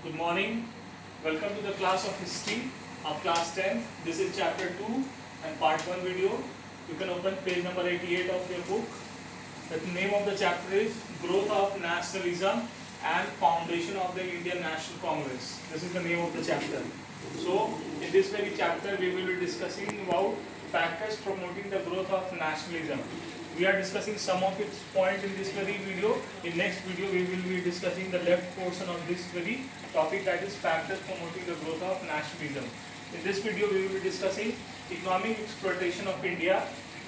Good morning. Welcome to the class of history of class 10. This is chapter 2 and part 1 video. You can open page number 88 of your book. The name of the chapter is Growth of Nationalism and Foundation of the Indian National Congress. This is the name of the chapter. So, in this very chapter, we will be discussing about factors promoting the growth of nationalism. We are discussing some of its points in this very video. In next video, we will be discussing the left portion of this very topic, that is factors promoting the growth of nationalism. In this video, we will be discussing economic exploitation of India,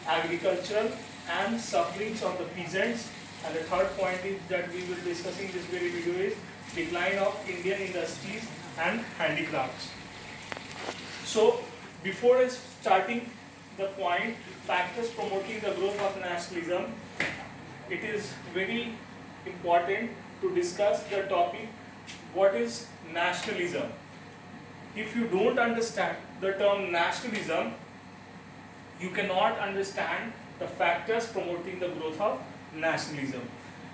agricultural and sufferings of the peasants. And the third point is that we will be discussing this very video is decline of Indian industries and handicrafts. So, before starting the point, factors promoting the growth of nationalism, it is very important to discuss the topic, what is nationalism. If you don't understand the term nationalism, you cannot understand the factors promoting the growth of nationalism.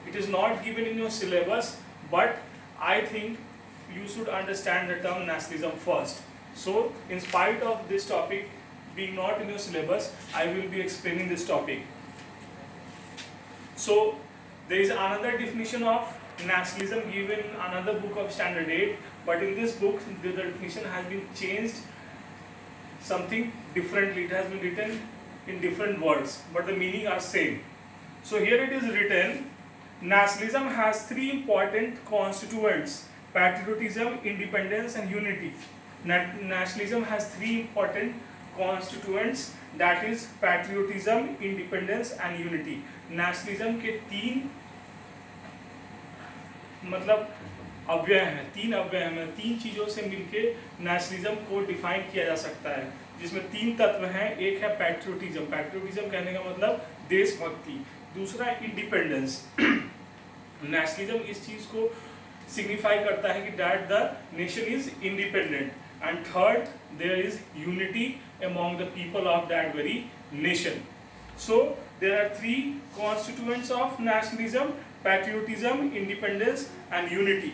It is not given in your syllabus, but I think you should understand the term nationalism first. So, in spite of this topic being not in your syllabus, I will be explaining this topic. So, there is another definition of nationalism given in another book of Standard 8, but in this book, the definition has been changed something differently. It has been written in different words, but the meaning are same. So, here it is written, nationalism has three important constituents: patriotism, independence and unity. Nationalism has three important constituents, that is patriotism, independence and unity. nationalism के तीन मतलब अव्यय हैं, तीन अव्यय हैं, तीन चीज़ों से मिलके नेशनलिज्म को डिफाइन किया जा सकता है, जिसमें तीन तत्व हैं. एक है पैट्रियोटिज्म. पैट्रियोटिज्म कहने का मतलब देशभक्ति. दूसरा इंडिपेंडेंस. नेशनलिज्म इस चीज़ को सिग्निफाई करता है कि that the nation is independent. And third, there is unity among the people of that very nation. So, there are three constituents of nationalism: patriotism, independence and unity.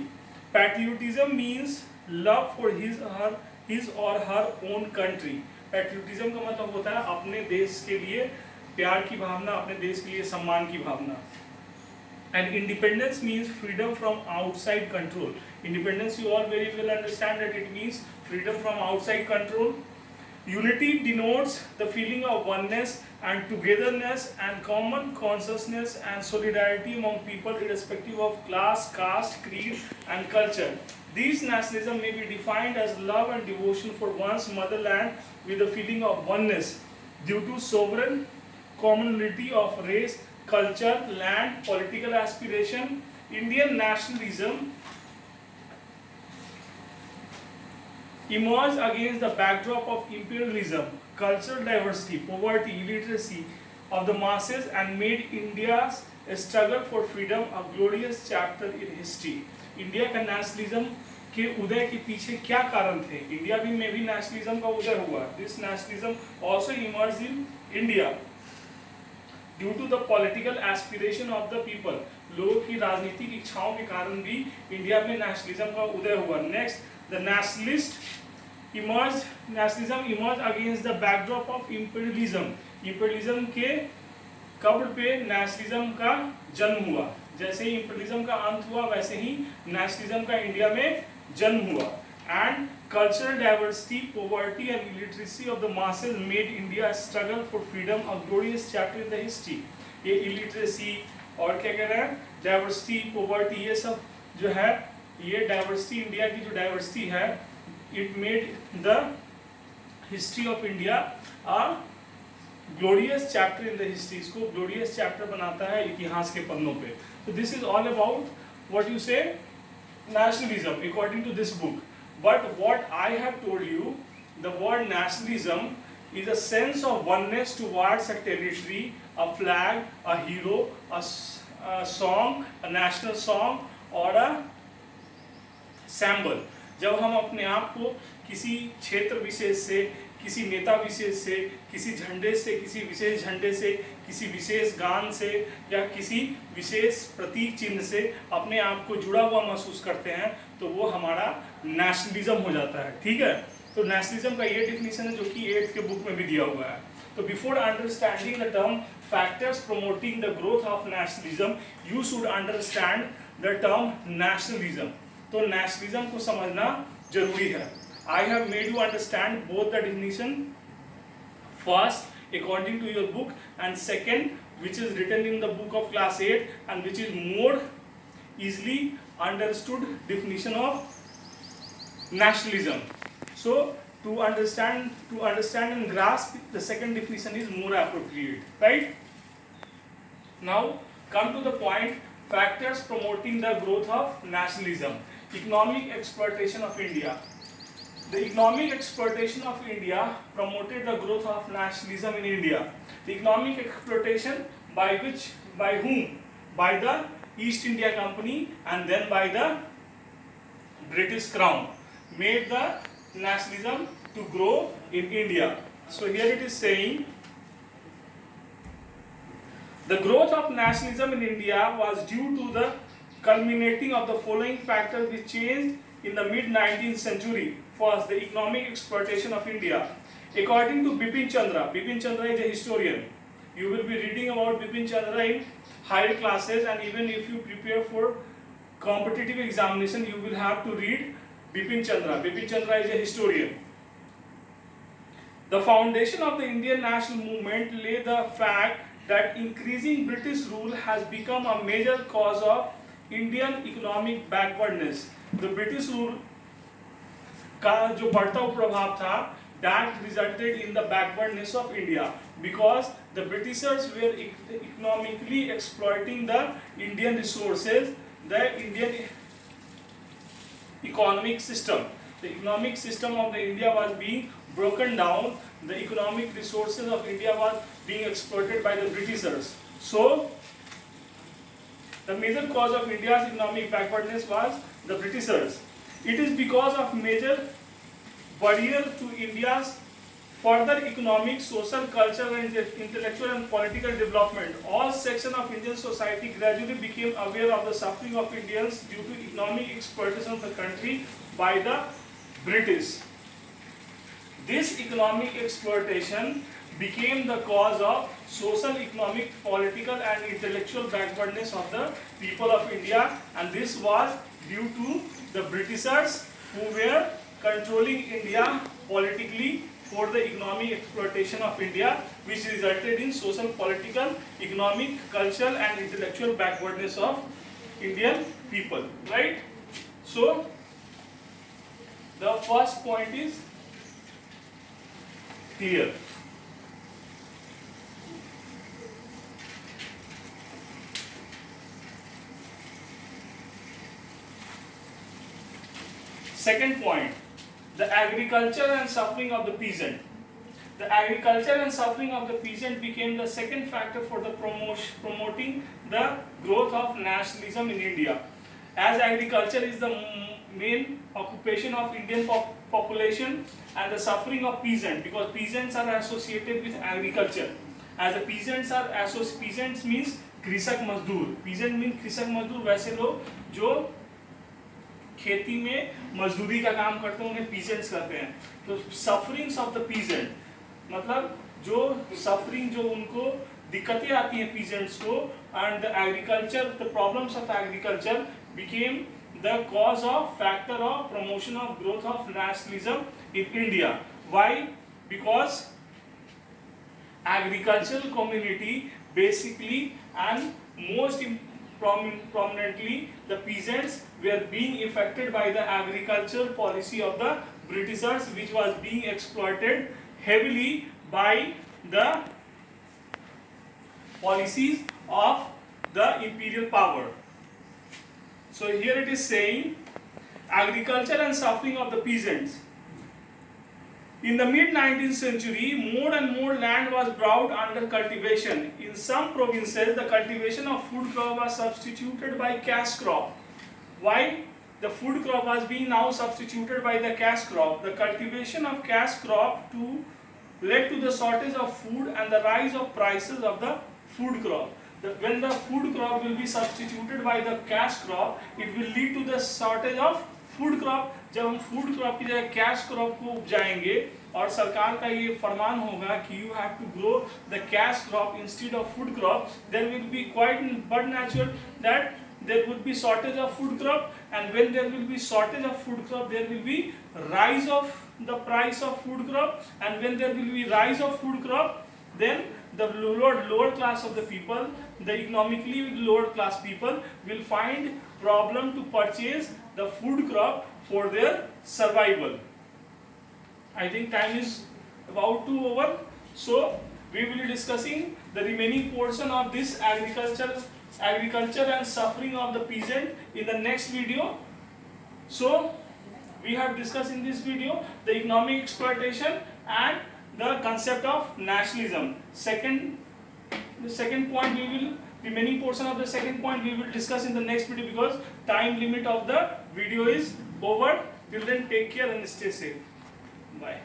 Patriotism means love for his or her own country. Patriotism का मतलब होता है अपने देश के लिए प्यार की भावना, अपने देश के लिए सम्मान की भावना. And independence means freedom from outside control. Independence, you all very well understand that it means freedom from outside control. Unity denotes the feeling of oneness and togetherness and common consciousness and solidarity among people irrespective of class, caste, creed and culture. These nationalism may be defined as love and devotion for one's motherland with a feeling of oneness due to sovereign commonality of race, culture, land, political aspiration. Indian nationalism emerged against the backdrop of imperialism, cultural diversity, poverty, illiteracy of the masses and made India's struggle for freedom a glorious chapter in history. India का nationalism के उदय के पीछे क्या कारण थे? India में भी nationalism का उदय हुआ. This nationalism also emerged in India due to the political aspiration of the people. लोगों की राजनीतिक इच्छाओं के कारण भी इंडिया में नेशनलिज्म का उदय हुआ. Next, the nationalism emerged against the backdrop of imperialism. imperialism के कब्र पे नेशनलिज्म का जन्म हुआ. जैसे ही imperialism का अंत हुआ, वैसे ही नेशनलिज्म का इंडिया में जन्म हुआ. And cultural diversity, poverty and illiteracy of the masses made India struggle for freedom a glorious chapter in the history. ये illiteracy और क्या कह रहे हैं, diversity, poverty, ये सब जो है, ये डाइवर्सिटी, इंडिया की जो डाइवर्सिटी है, it made the history of India a glorious chapter in the history. इसको ग्लोरियस चैप्टर बनाता है इतिहास के पन्नों पे. तो this is all about what you से nationalism according to this book. But what I have told you, the word nationalism is a sense of oneness towards a territory, a flag, a hero, a song, a national song or a sample. जब हम अपने आप को किसी क्षेत्र विशेष से किसी नेता विशेष से, किसी झंडे से, किसी विशेष झंडे से, किसी विशेष गान से या किसी विशेष प्रतीक चिन्ह से अपने आप को जुड़ा हुआ महसूस करते हैं तो वो हमारा नेशनलिज्म हो जाता है। ठीक है, तो नेशनलिज्म का ये डिफिनीशन है जो कि 8th के बुक में भी दिया हुआ है। तो before understanding the term factors promoting the growth of nationalism you should understand the term nationalism. तो नेशनलिज्म को समझना जरूरी है। I have made you understand both the definition, first according to your book and second which is written in the book of class 8 and which is more easily understood definition of nationalism. So to understand and grasp the second definition is more appropriate, right? Now come to the point, factors promoting the growth of nationalism. Economic exploitation of India. The economic exploitation of India promoted the growth of nationalism in India. The economic exploitation by whom? By the East India Company and then by the British Crown made the nationalism to grow in India. So here it is saying the growth of nationalism in India was due to the culminating of the following factors which changed in the mid-19th century. First, the economic exploitation of India. According to Bipin Chandra is a historian. You will be reading about Bipin Chandra in higher classes, and even if you prepare for competitive examination, you will have to read Bipin Chandra. Bipin Chandra is a historian. The foundation of the Indian national movement lay the fact that increasing British rule has become a major cause of Indian economic backwardness. The British rule का जो बढ़ता हुआ प्रभाव था that resulted in the backwardness of India because the Britishers were economically exploiting the Indian resources, the Indian economic system. The economic system of the India was being broken down. The economic resources of India was being exploited by the Britishers. So the major cause of India's economic backwardness was the Britishers. It is because of major barrier to India's further economic, social, cultural and intellectual and political development. All sections of Indian society gradually became aware of the suffering of Indians due to economic exploitation of the country by the British. This economic exploitation became the cause of social, economic, political and intellectual backwardness of the people of India, and this was due to the Britishers who were controlling India politically for the economic exploitation of India, which resulted in social, political, economic, cultural and intellectual backwardness of Indian people, right? So the first point is clear. Second point, the agriculture and suffering of the peasant. The agriculture and suffering of the peasant became the second factor for the promoting the growth of nationalism in India. As agriculture is the main occupation of Indian population, and the suffering of peasant, because peasants are associated with agriculture. As the peasants means कृषक मजदूर. Peasant means कृषक मजदूर, वैसे लोग जो खेती में मजदूरी का काम करते हैं उन्हें पीजेंट्स कहते हैं. तो सफरिंग्स ऑफ द पीजेंट मतलब जो सफरिंग, जो उनको दिक्कतें आती हैं पीजेंट्स को, and the agriculture, the problems of agriculture became the cause of factor of promotion of growth of nationalism in India. Why? Because agricultural community basically and most prominently the peasants were being affected by the agricultural policy of the Britishers, which was being exploited heavily by the policies of the imperial power. So here it is saying agriculture and suffering of the peasants. In the mid-19th century, more and more land was brought under cultivation. In some provinces, the cultivation of food crop was substituted by cash crop. Why? the food crop was being now substituted by the cash crop. The cultivation of cash crop led to the shortage of food and the rise of prices of the food crop. When the food crop will be substituted by the cash crop, it will lead to the shortage of food crop. जब हम food crop की जगह cash crop को उपजाएंगे और सरकार का ये फरमान होगा कि you have to grow the cash crop instead of food crop, there will be quite but natural that there would be shortage of food crop, and when there will be shortage of food crop, there will be rise of the price of food crop, and when there will be rise of food crop, then the lower class of the people, the economically lower class people will find problem to purchase the food crop for their survival. I think time is about to over, so we will be discussing the remaining portion of this agriculture and suffering of the peasant in the next video. So we have discussed in this video the economic exploitation and the concept of nationalism. The second point remaining portion of the second point we will discuss in the next video, because time limit of the video is over. Till then, take care and stay safe. Bye.